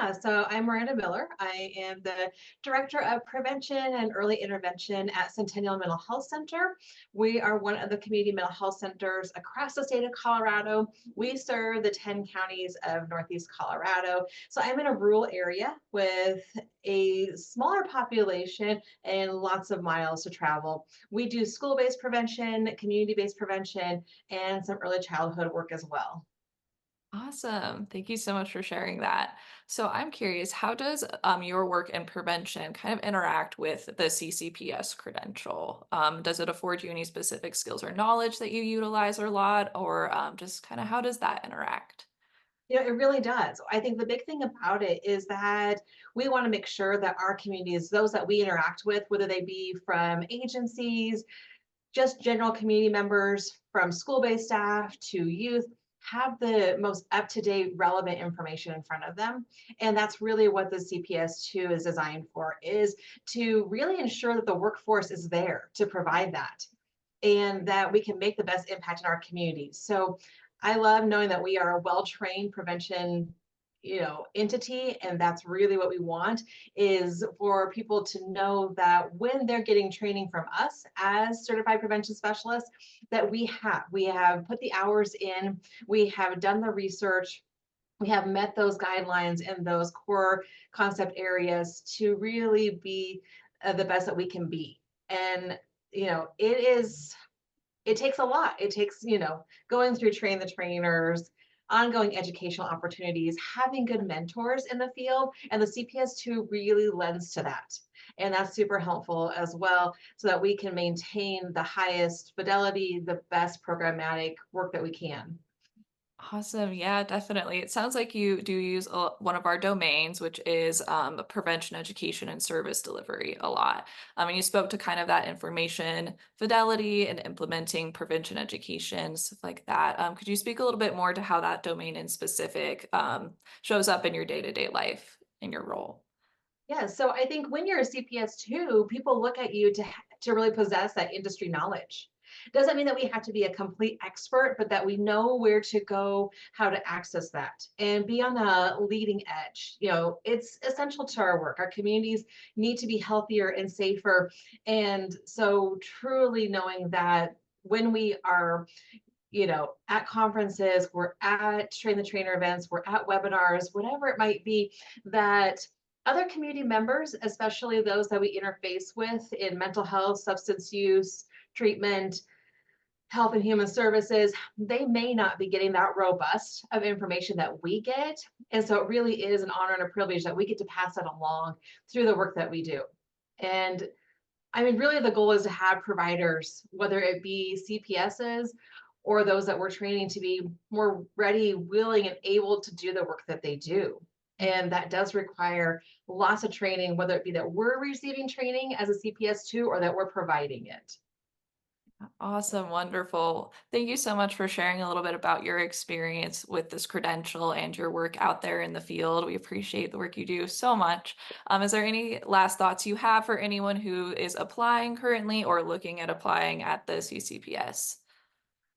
Yeah, so I'm Miranda Miller. I am the Director of Prevention and Early Intervention at Centennial Mental Health Center. We are one of the community mental health centers across the state of Colorado. We serve the 10 counties of Northeast Colorado. So I'm in a rural area with a smaller population and lots of miles to travel. We do school-based prevention, community-based prevention, and some early childhood work as well. Awesome. Thank you so much for sharing that. So I'm curious, how does your work in prevention kind of interact with the CCPS credential? Does it afford you any specific skills or knowledge that you utilize a lot, or just kind of how does that interact? It really does. I think the big thing about it is that we want to make sure that our communities, those that we interact with, whether they be from agencies, just general community members, from school-based staff to youth, have the most up-to-date relevant information in front of them. And that's really what the CPS2 is designed for, is to really ensure that the workforce is there to provide that and that we can make the best impact in our communities. So I love knowing that we are a well-trained prevention entity, and that's really what we want, is for people to know that when they're getting training from us as certified prevention specialists, that we have put the hours in, we have done the research, we have met those guidelines and those core concept areas to really be the best that we can be. And it takes a lot. It takes, going through train the trainers, ongoing educational opportunities, having good mentors in the field, and the CPS2 really lends to that. And that's super helpful as well, so that we can maintain the highest fidelity, the best programmatic work that we can. Awesome. Yeah, definitely. It sounds like you do use one of our domains, which is prevention, education, and service delivery a lot. And you spoke to kind of that information fidelity and implementing prevention education, stuff like that. Could you speak a little bit more to how that domain in specific shows up in your day-to-day life in your role? Yeah, so I think when you're a CPS2, people look at you to really possess that industry knowledge. Doesn't mean that we have to be a complete expert, but that we know where to go, how to access that, and be on a leading edge. It's essential to our work. Our communities need to be healthier and safer. And so truly knowing that when we are at conferences, we're at train the trainer events, we're at webinars, whatever it might be, that other community members, especially those that we interface with in mental health, substance use, treatment, health and human services, they may not be getting that robust of information that we get. And so it really is an honor and a privilege that we get to pass that along through the work that we do. And I mean, really, the goal is to have providers, whether it be CPSs or those that we're training, to be more ready, willing, and able to do the work that they do. And that does require lots of training, whether it be that we're receiving training as a CPS2 or that we're providing it. Awesome, wonderful. Thank you so much for sharing a little bit about your experience with this credential and your work out there in the field. We appreciate the work you do so much. Is there any last thoughts you have for anyone who is applying currently or looking at applying at the CCPS?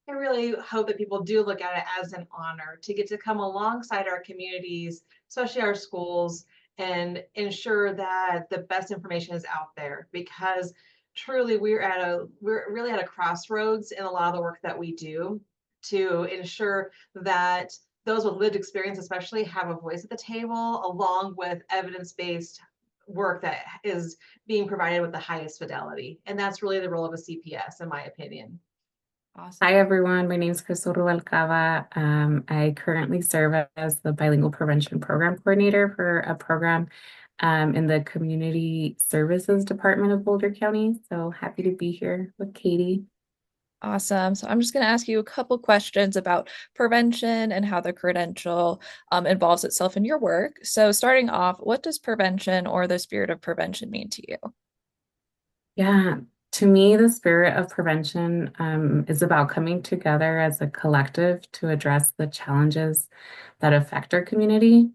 I really hope that people do look at it as an honor to get to come alongside our communities, especially our schools, and ensure that the best information is out there, because truly we're really at a crossroads in a lot of the work that we do to ensure that those with lived experience especially have a voice at the table, along with evidence-based work that is being provided with the highest fidelity. And that's really the role of a CPS, in my opinion. Awesome. Hi, everyone. My name is Crystal Rubalcaba. I currently serve as the Bilingual Prevention Program Coordinator for a program in the Community Services Department of Boulder County. So happy to be here with Katie. Awesome. So I'm just going to ask you a couple questions about prevention and how the credential involves itself in your work. So starting off, what does prevention or the spirit of prevention mean to you? Yeah, to me, the spirit of prevention is about coming together as a collective to address the challenges that affect our community.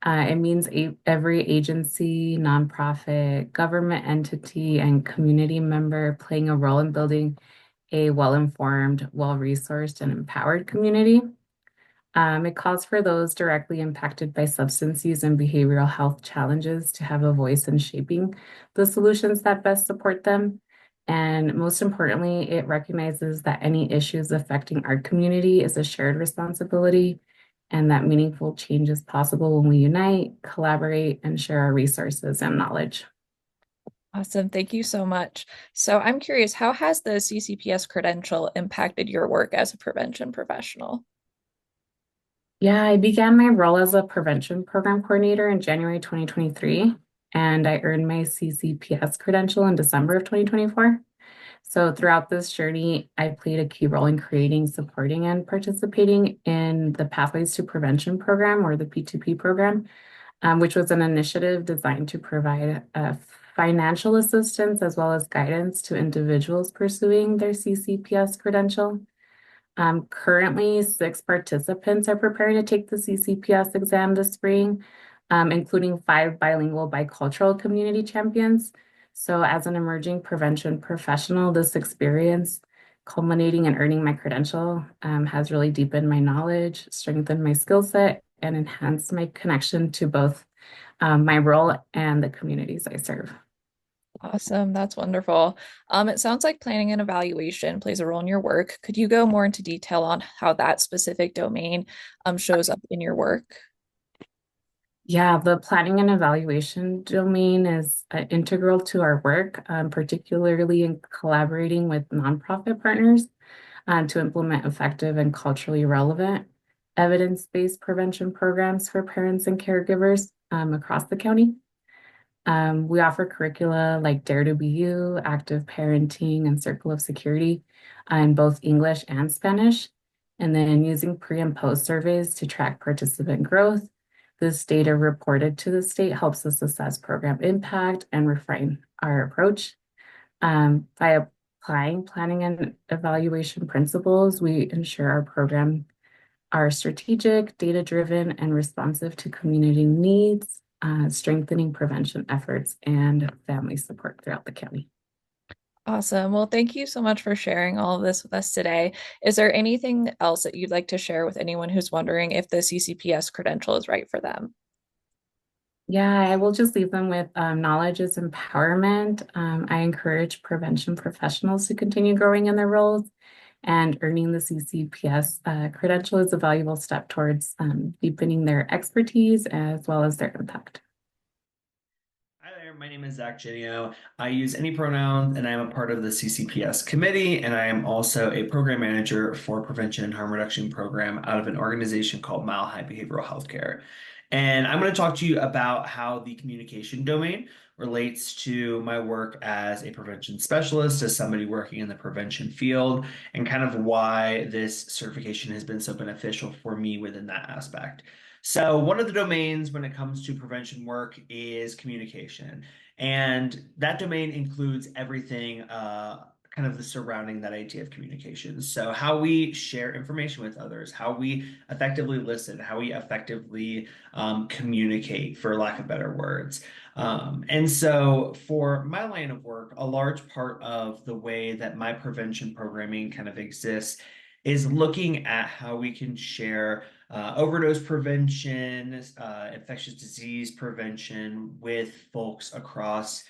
It means every agency, nonprofit, government entity, and community member playing a role in building a well-informed, well-resourced, and empowered community. It calls for those directly impacted by substance use and behavioral health challenges to have a voice in shaping the solutions that best support them. And most importantly, it recognizes that any issues affecting our community is a shared responsibility and that meaningful change is possible when we unite, collaborate, and share our resources and knowledge. Awesome. Thank you so much. So I'm curious, how has the CCPS credential impacted your work as a prevention professional? Yeah, I began my role as a prevention program coordinator in January 2023, and I earned my CCPS credential in December of 2024. So throughout this journey, I played a key role in creating, supporting, and participating in the Pathways to Prevention program, or the P2P program, which was an initiative designed to provide financial assistance as well as guidance to individuals pursuing their CCPS credential. Currently, 6 participants are preparing to take the CCPS exam this spring, including 5 bilingual bicultural community champions. So as an emerging prevention professional, this experience, culminating in earning my credential, has really deepened my knowledge, strengthened my skill set, and enhanced my connection to both my role and the communities I serve. Awesome. That's wonderful. It sounds like planning and evaluation plays a role in your work. Could you go more into detail on how that specific domain shows up in your work? Yeah, the planning and evaluation domain is integral to our work, particularly in collaborating with nonprofit partners to implement effective and culturally relevant evidence-based prevention programs for parents and caregivers across the county. We offer curricula like Dare to Be You, Active Parenting, and Circle of Security in both English and Spanish, and then using pre and post surveys to track participant growth. This data reported to the state helps us assess program impact and refine our approach. By applying planning and evaluation principles, we ensure our program are strategic, data-driven, and responsive to community needs, strengthening prevention efforts and family support throughout the county. Awesome. Well, thank you so much for sharing all of this with us today. Is there anything else that you'd like to share with anyone who's wondering if the CCPS credential is right for them? Yeah, I will just leave them with knowledge is empowerment. I encourage prevention professionals to continue growing in their roles, and earning the CCPS credential is a valuable step towards deepening their expertise as well as their impact. Hi there, my name is Zach Genio. I use any pronouns and I am a part of the CCPS committee, and I am also a program manager for prevention and harm reduction program out of an organization called Mile High Behavioral Healthcare. And I'm going to talk to you about how the communication domain relates to my work as a prevention specialist, as somebody working in the prevention field, and kind of why this certification has been so beneficial for me within that aspect. So one of the domains when it comes to prevention work is communication. And that domain includes everything kind of the surrounding that idea of communication. So how we share information with others, how we effectively listen, how we effectively communicate, for lack of better words. And so for my line of work, a large part of the way that my prevention programming kind of exists is looking at how we can share overdose prevention, infectious disease prevention with folks across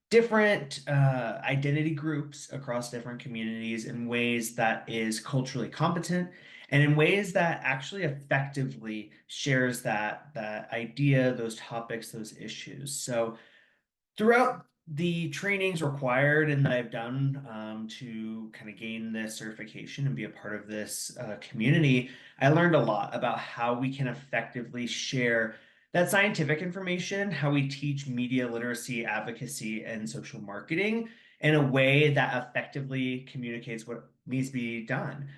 different identity groups, across different communities in ways that is culturally competent and in ways that actually effectively shares that idea, those topics, those issues. So throughout the trainings required and that I've done to kind of gain this certification and be a part of this community, I learned a lot about how we can effectively share that scientific information, how we teach media literacy, advocacy, and social marketing in a way that effectively communicates what needs to be done.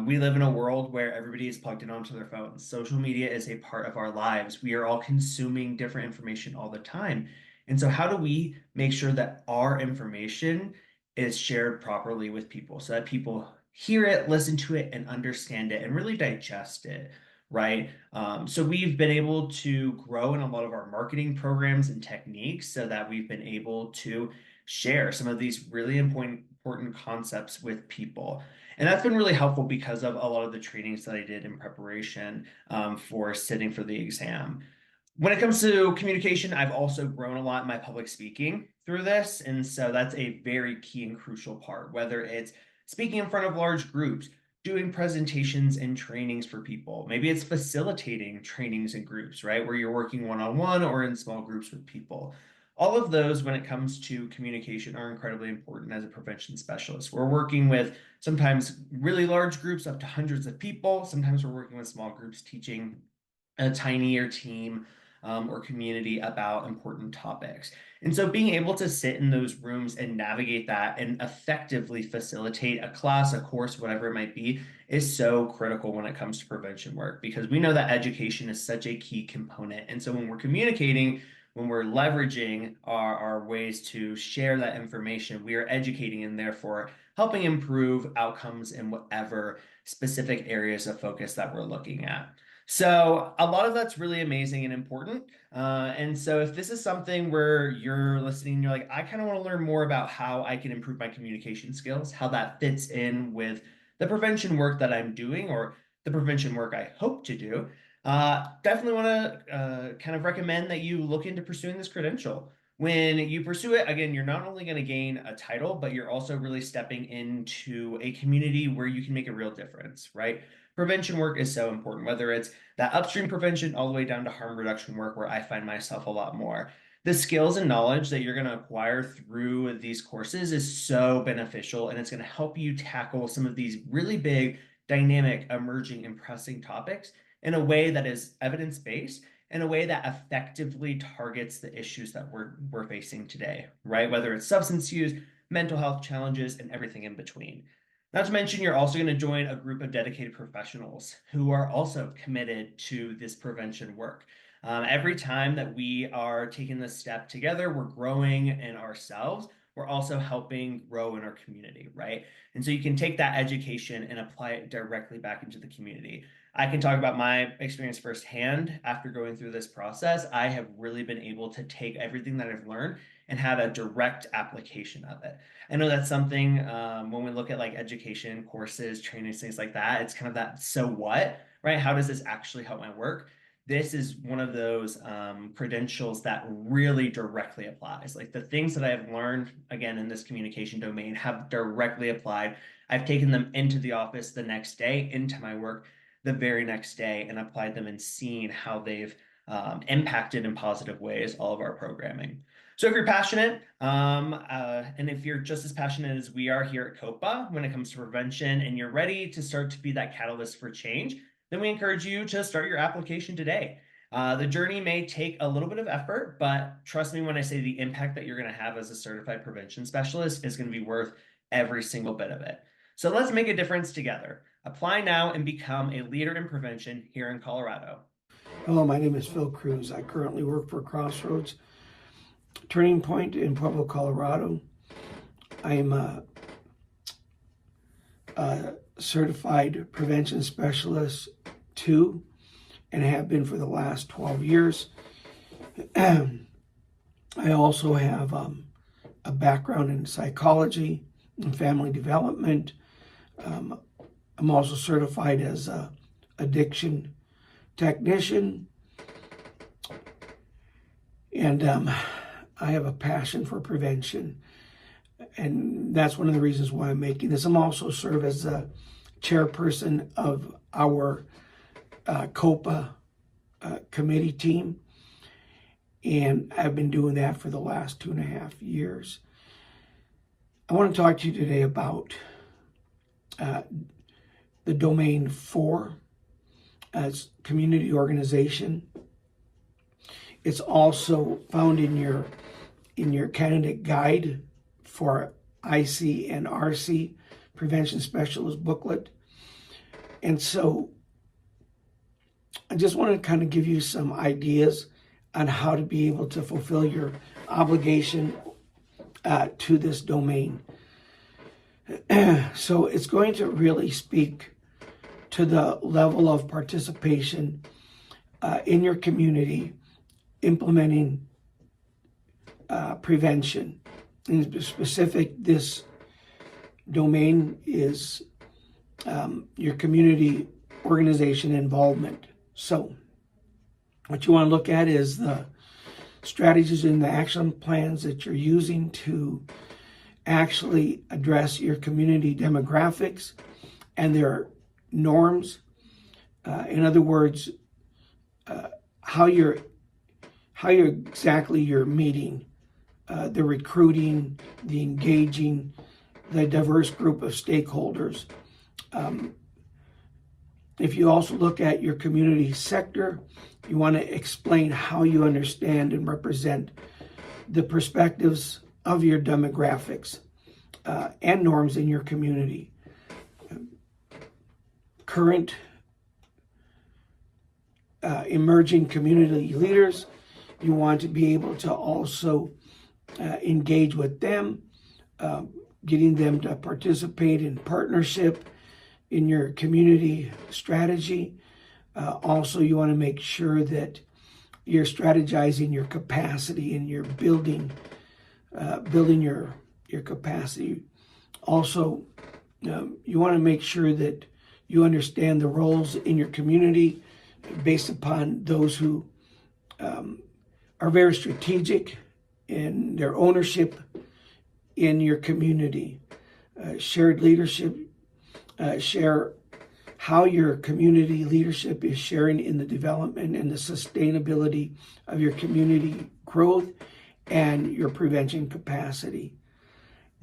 We live in a world where everybody is plugged in onto their phones. Social media is a part of our lives. We are all consuming different information all the time. And so how do we make sure that our information is shared properly with people so that people hear it, listen to it, and understand it and really digest it, right? So we've been able to grow in a lot of our marketing programs and techniques so that we've been able to share some of these really important concepts with people. And that's been really helpful because of a lot of the trainings that I did in preparation for sitting for the exam. When it comes to communication, I've also grown a lot in my public speaking through this. And so that's a very key and crucial part, whether it's speaking in front of large groups, doing presentations and trainings for people. Maybe it's facilitating trainings in groups, right? Where you're working one-on-one or in small groups with people. All of those, when it comes to communication, are incredibly important as a prevention specialist. We're working with sometimes really large groups up to hundreds of people. Sometimes we're working with small groups teaching a tinier team or community about important topics. And so being able to sit in those rooms and navigate that and effectively facilitate a class, a course, whatever it might be, is so critical when it comes to prevention work, because we know that education is such a key component. And so when we're communicating, when we're leveraging our ways to share that information, we are educating and therefore helping improve outcomes in whatever specific areas of focus that we're looking at. So a lot of that's really amazing and important. And so if this is something where you're listening and you're like, I kind of want to learn more about how I can improve my communication skills, how that fits in with the prevention work that I'm doing or the prevention work I hope to do, definitely want to kind of recommend that you look into pursuing this credential. When you pursue it, again, you're not only going to gain a title, but you're also really stepping into a community where you can make a real difference, right? Prevention work is so important, whether it's that upstream prevention all the way down to harm reduction work, where I find myself a lot more. The skills and knowledge that you're going to acquire through these courses is so beneficial, and it's going to help you tackle some of these really big, dynamic, emerging, and pressing topics in a way that is evidence-based, in a way that effectively targets the issues that we're facing today, right? Whether it's substance use, mental health challenges, and everything in between. Not to mention, you're also going to join a group of dedicated professionals who are also committed to this prevention work. Every time that we are taking this step together, we're growing in ourselves. We're also helping grow in our community, right? And so you can take that education and apply it directly back into the community. I can talk about my experience firsthand. After going through this process, I have really been able to take everything that I've learned and have a direct application of it. I know that's something when we look at like education, courses, trainings, things like that, it's kind of that so what, right? How does this actually help my work? This is one of those credentials that really directly applies. Like the things that I've learned, again, in this communication domain have directly applied. I've taken them into the office the next day, into my work the very next day, and applied them and seen how they've impacted in positive ways all of our programming. So if you're passionate, and if you're just as passionate as we are here at COPA when it comes to prevention, and you're ready to start to be that catalyst for change, then we encourage you to start your application today. The journey may take a little bit of effort, but trust me when I say the impact that you're going to have as a certified prevention specialist is going to be worth every single bit of it. So let's make a difference together. Apply now and become a leader in prevention here in Colorado. Hello, my name is Phil Cruz. I currently work for Crossroads Turning Point in Pueblo, Colorado. I am a certified prevention specialist 2 and have been for the last 12 years. I also have a background in psychology and family development. I'm also certified as an addiction technician, and I have a passion for prevention, and that's one of the reasons why I'm making this. I'm also serve as a chairperson of our COPA committee team, and I've been doing that for the last 2.5 years. I want to talk to you today about the domain 4 as community organization. It's also found in your candidate guide for IC and RC prevention specialist booklet. And so I just want to kind of give you some ideas on how to be able to fulfill your obligation to this domain. So it's going to really speak to the level of participation in your community implementing prevention. In specific, this domain is your community organization involvement. So what you want to look at is the strategies and the action plans that you're using to actually address your community demographics and their norms. In other words, how you're meeting the recruiting, the engaging, the diverse group of stakeholders. If you also look at your community sector, you want to explain how you understand and represent the perspectives of your demographics and norms in your community. Current emerging community leaders, you want to be able to also engage with them, getting them to participate in partnership in your community strategy. Also, you want to make sure that you're strategizing your capacity and you're building your capacity. Also, you want to make sure that you understand the roles in your community based upon those who are very strategic in their ownership in your community. Shared leadership, share how your community leadership is sharing in the development and the sustainability of your community growth and your prevention capacity.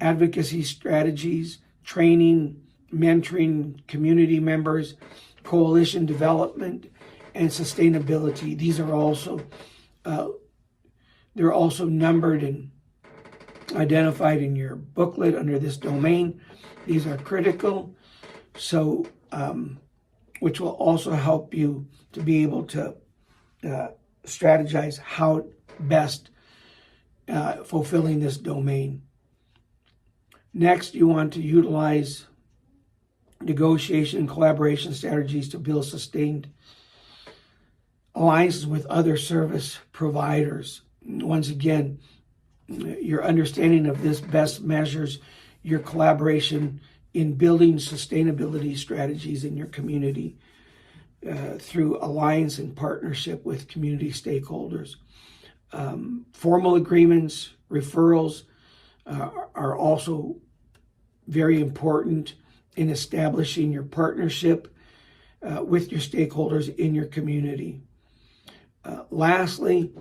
Advocacy strategies, training, mentoring community members, coalition development, and sustainability. These are also they're also numbered and identified in your booklet under this domain. These are critical, so which will also help you to be able to strategize how best fulfilling this domain. Next, you want to utilize negotiation and collaboration strategies to build sustained alliances with other service providers. Once again, your understanding of this best measures your collaboration in building sustainability strategies in your community through alliance and partnership with community stakeholders. Formal agreements, referrals are also very important in establishing your partnership with your stakeholders in your community. Lastly,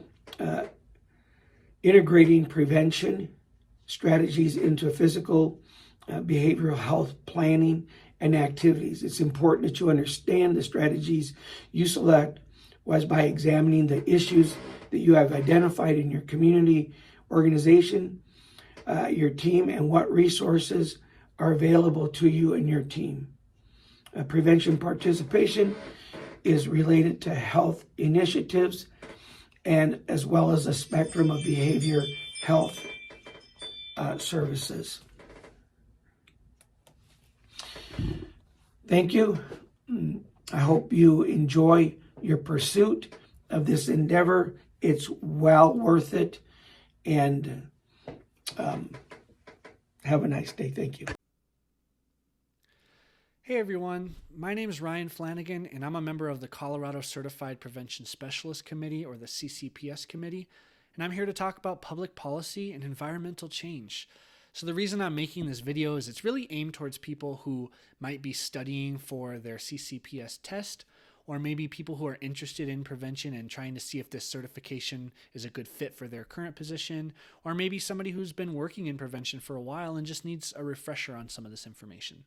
integrating prevention strategies into physical, behavioral health planning and activities. It's important that you understand the strategies you select was by examining the issues that you have identified in your community organization, your team, and what resources are available to you and your team. Prevention participation is related to health initiatives and as well as a spectrum of behavior health services. Thank you. I hope you enjoy your pursuit of this endeavor. It's well worth it. And have a nice day. Thank you. Hey everyone, my name is Ryan Flanagan and I'm a member of the Colorado Certified Prevention Specialist Committee, or the CCPS committee, and I'm here to talk about public policy and environmental change. So the reason I'm making this video is it's really aimed towards people who might be studying for their CCPS test, or maybe people who are interested in prevention and trying to see if this certification is a good fit for their current position, or maybe somebody who's been working in prevention for a while and just needs a refresher on some of this information.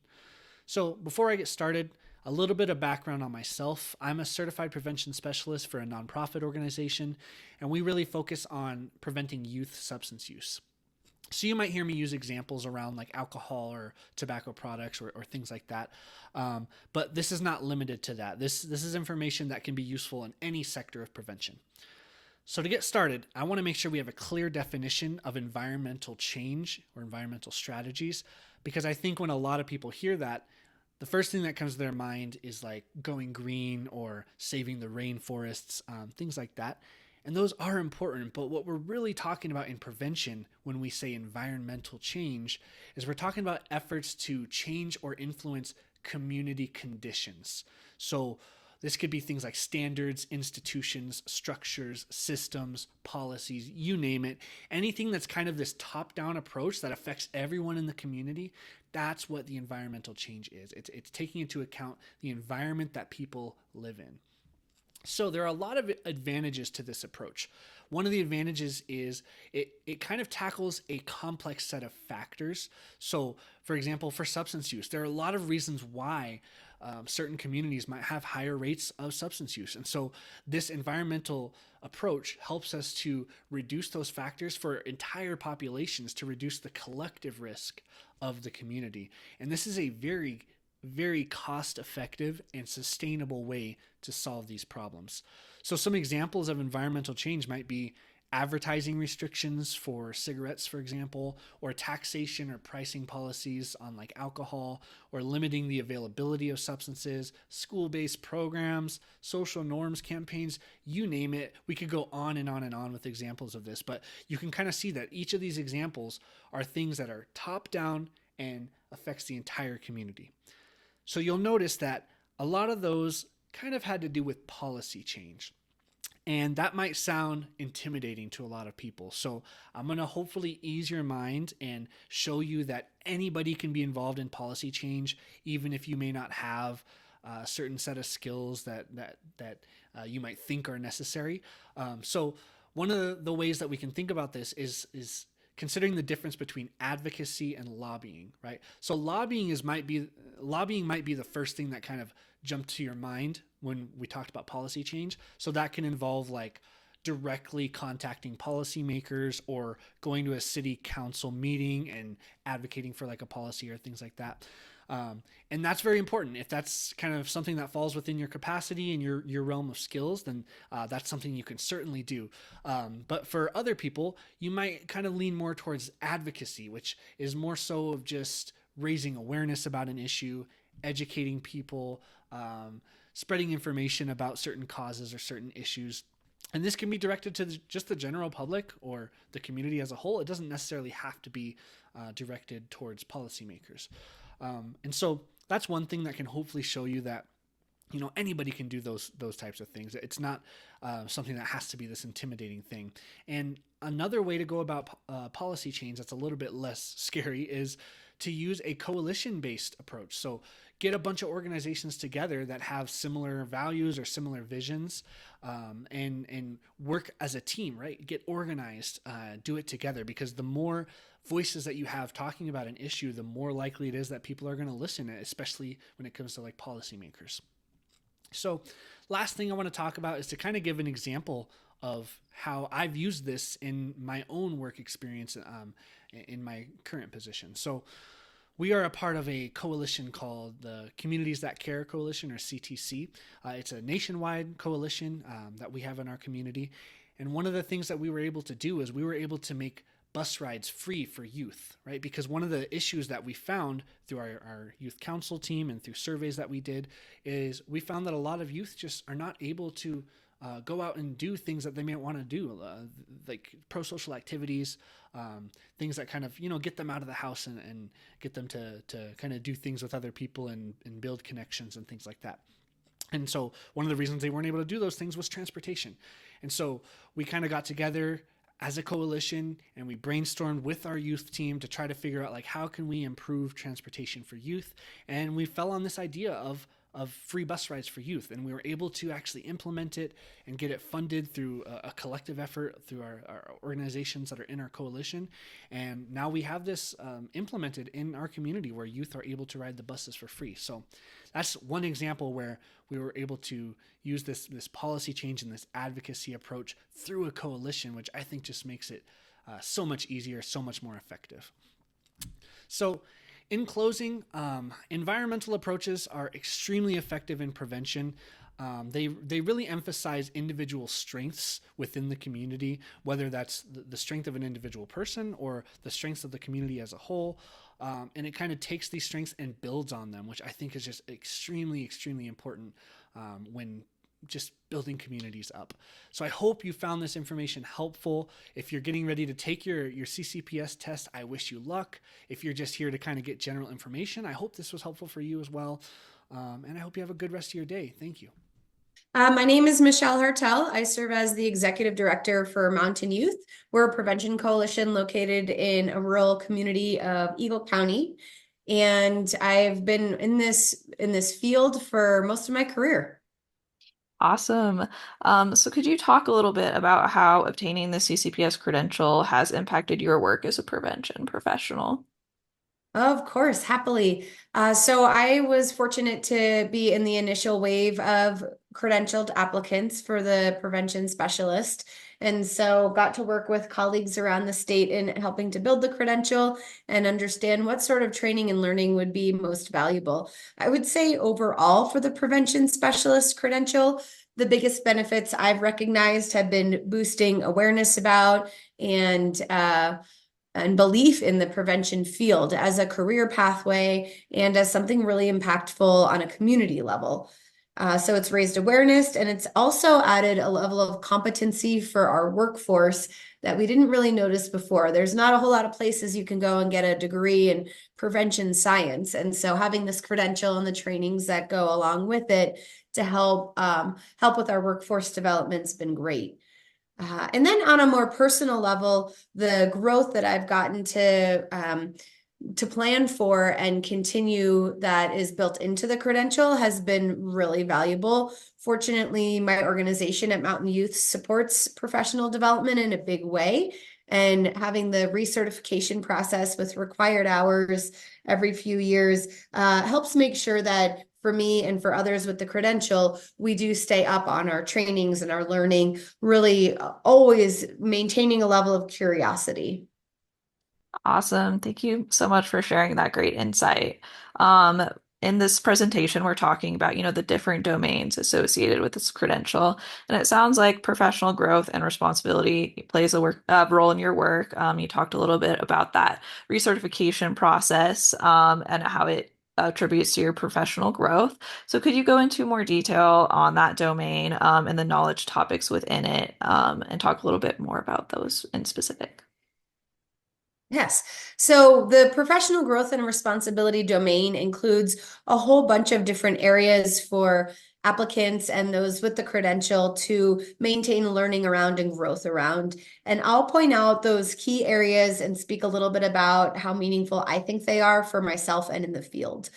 So before I get started, a little bit of background on myself. I'm a certified prevention specialist for a nonprofit organization, and we really focus on preventing youth substance use. So you might hear me use examples around like alcohol or tobacco products or things like that. But this is not limited to that. This is information that can be useful in any sector of prevention. So to get started, I want to make sure we have a clear definition of environmental change or environmental strategies, because I think when a lot of people hear that, the first thing that comes to their mind is like going green or saving the rainforests, things like that. And those are important, but what we're really talking about in prevention when we say environmental change is we're talking about efforts to change or influence community conditions. So this could be things like standards, institutions, structures, systems, policies, you name it. Anything that's kind of this top-down approach that affects everyone in the community, that's what the environmental change is. It's taking into account the environment that people live in. So there are a lot of advantages to this approach. One of the advantages is it kind of tackles a complex set of factors. So, for example, for substance use, there are a lot of reasons why certain communities might have higher rates of substance use. And so this environmental approach helps us to reduce those factors for entire populations, to reduce the collective risk of the community. And this is a very cost-effective and sustainable way to solve these problems. So some examples of environmental change might be advertising restrictions for cigarettes, for example, or taxation or pricing policies on like alcohol, or limiting the availability of substances, school-based programs, social norms campaigns, you name it. We could go on and on and on with examples of this, but you can kind of see that each of these examples are things that are top-down and affects the entire community. So you'll notice that a lot of those kind of had to do with policy change. And that might sound intimidating to a lot of people. So I'm going to hopefully ease your mind and show you that anybody can be involved in policy change, even if you may not have a certain set of skills that you might think are necessary. So one of the ways that we can think about this is considering the difference between advocacy and lobbying, right? So lobbying might be the first thing that kind of jumped to your mind when we talked about policy change. So that can involve like directly contacting policymakers or going to a city council meeting and advocating for like a policy or things like that. And that's very important. If that's kind of something that falls within your capacity and your realm of skills, then that's something you can certainly do. But for other people, you might kind of lean more towards advocacy, which is more so of just raising awareness about an issue, educating people, spreading information about certain causes or certain issues. And this can be directed to just the general public or the community as a whole. It doesn't necessarily have to be directed towards policymakers. And so that's one thing that can hopefully show you that, you know, anybody can do those types of things. It's not something that has to be this intimidating thing. And another way to go about policy change that's a little bit less scary is to use a coalition-based approach. So get a bunch of organizations together that have similar values or similar visions, and work as a team, right? Get organized, do it together, because the more voices that you have talking about an issue, the more likely it is that people are going to listen, especially when it comes to like policymakers. So last thing I want to talk about is to kind of give an example of how I've used this in my own work experience in my current position. So we are a part of a coalition called the Communities That Care Coalition, or CTC. It's a nationwide coalition that we have in our community. And one of the things that we were able to do is we were able to make bus rides free for youth, right? Because one of the issues that we found through our youth council team and through surveys that we did is we found that a lot of youth just are not able to go out and do things that they may want to do, like pro-social activities, things that kind of, you know, get them out of the house and get them to kind of do things with other people and build connections and things like that. And so one of the reasons they weren't able to do those things was transportation. And so we kind of got together as a coalition and we brainstormed with our youth team to try to figure out like how can we improve transportation for youth. And we fell on this idea of free bus rides for youth. And we were able to actually implement it and get it funded through a collective effort through our organizations that are in our coalition. And now we have this implemented in our community where youth are able to ride the buses for free. So that's one example where we were able to use this policy change and this advocacy approach through a coalition, which I think just makes it so much easier, so much more effective. So in closing, environmental approaches are extremely effective in prevention. They really emphasize individual strengths within the community, whether that's the strength of an individual person or the strengths of the community as a whole. And it kind of takes these strengths and builds on them, which I think is just extremely, extremely important when just building communities up. So I hope you found this information helpful. If you're getting ready to take your CCPS test, I wish you luck. If you're just here to kind of get general information, I hope this was helpful for you as well. And I hope you have a good rest of your day. Thank you. My name is Michelle Hartel. I serve as the Executive Director for Mountain Youth. We're a prevention coalition located in a rural community of Eagle County. And I've been in this field for most of my career. Awesome. So could you talk a little bit about how obtaining the CCPS credential has impacted your work as a prevention professional? Of course, happily. So I was fortunate to be in the initial wave of credentialed applicants for the prevention specialist. And so got to work with colleagues around the state in helping to build the credential and understand what sort of training and learning would be most valuable. I would say overall for the prevention specialist credential, the biggest benefits I've recognized have been boosting awareness about and belief in the prevention field as a career pathway and as something really impactful on a community level. So it's raised awareness, and it's also added a level of competency for our workforce that we didn't really notice before. There's not a whole lot of places you can go and get a degree in prevention science. And so having this credential and the trainings that go along with it to help with our workforce development has been great. And then on a more personal level, the growth that I've gotten to plan for and continue that is built into the credential has been really valuable. Fortunately, my organization at Mountain Youth supports professional development in a big way. And having the recertification process with required hours every few years helps make sure that for me and for others with the credential, we do stay up on our trainings and our learning, really always maintaining a level of curiosity. Awesome. Thank you so much for sharing that great insight. In this presentation, we're talking about, the different domains associated with this credential. And it sounds like professional growth and responsibility plays a role in your work. You talked a little bit about that recertification process and how it attributes to your professional growth. So could you go into more detail on that domain and the knowledge topics within it and talk a little bit more about those in specific? Yes. So the professional growth and responsibility domain includes a whole bunch of different areas for applicants and those with the credential to maintain learning around and growth around. And I'll point out those key areas and speak a little bit about how meaningful I think they are for myself and in the field.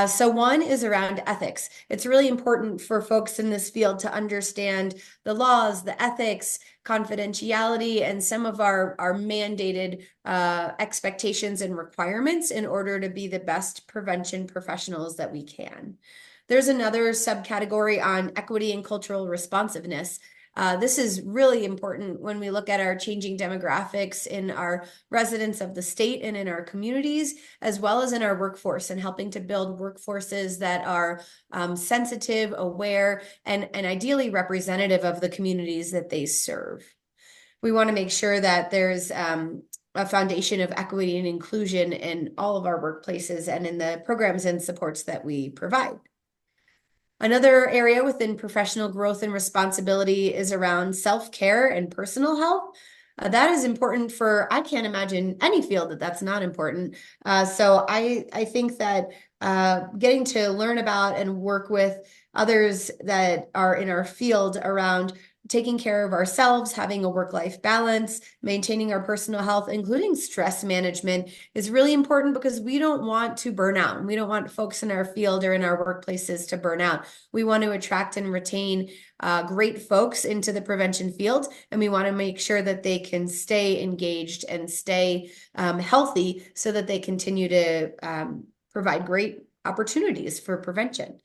So one is around ethics. It's really important for folks in this field to understand the laws, the ethics, confidentiality, and some of our mandated expectations and requirements in order to be the best prevention professionals that we can. There's another subcategory on equity and cultural responsiveness. This is really important when we look at our changing demographics in our residents of the state and in our communities, as well as in our workforce, and helping to build workforces that are sensitive, aware, and ideally representative of the communities that they serve. We want to make sure that there's a foundation of equity and inclusion in all of our workplaces and in the programs and supports that we provide. Another area within professional growth and responsibility is around self-care and personal health. That is important for, I can't imagine any field that's not important. So I think that getting to learn about and work with others that are in our field around taking care of ourselves, having a work-life balance, maintaining our personal health, including stress management, is really important because we don't want to burn out. We don't want folks in our field or in our workplaces to burn out. We want to attract and retain great folks into the prevention field, and we want to make sure that they can stay engaged and stay healthy so that they continue to provide great opportunities for prevention.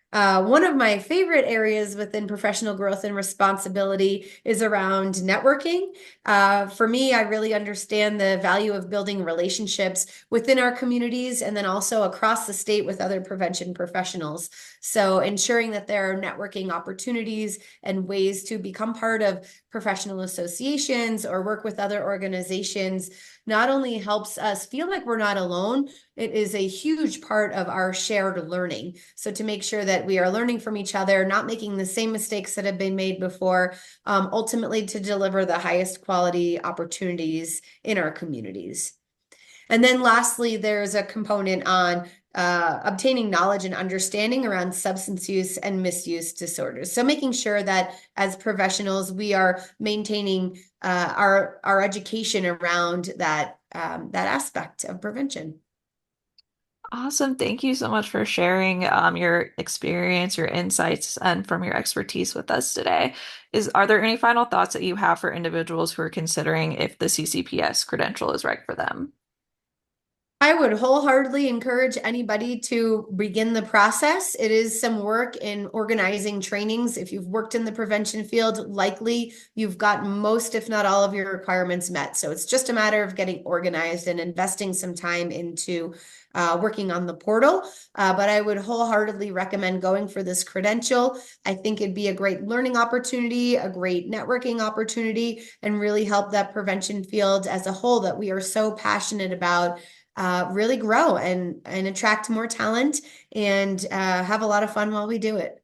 One of my favorite areas within professional growth and responsibility is around networking. For me, I really understand the value of building relationships within our communities and then also across the state with other prevention professionals. So ensuring that there are networking opportunities and ways to become part of professional associations or work with other organizations not only helps us feel like we're not alone, it is a huge part of our shared learning. So to make sure that that we are learning from each other, not making the same mistakes that have been made before, ultimately to deliver the highest quality opportunities in our communities. And then lastly, there's a component on obtaining knowledge and understanding around substance use and misuse disorders. So making sure that as professionals, we are maintaining our education around that aspect of prevention. Awesome. Thank you so much for sharing your experience, your insights, and from your expertise with us today. Are there any final thoughts that you have for individuals who are considering if the CCPS credential is right for them? I would wholeheartedly encourage anybody to begin the process. It is some work in organizing trainings. If you've worked in the prevention field, likely you've got most, if not all, of your requirements met. So it's just a matter of getting organized and investing some time into working on the portal. But I would wholeheartedly recommend going for this credential. I think it'd be a great learning opportunity, a great networking opportunity, and really help that prevention field as a whole that we are so passionate about really grow and attract more talent and have a lot of fun while we do it.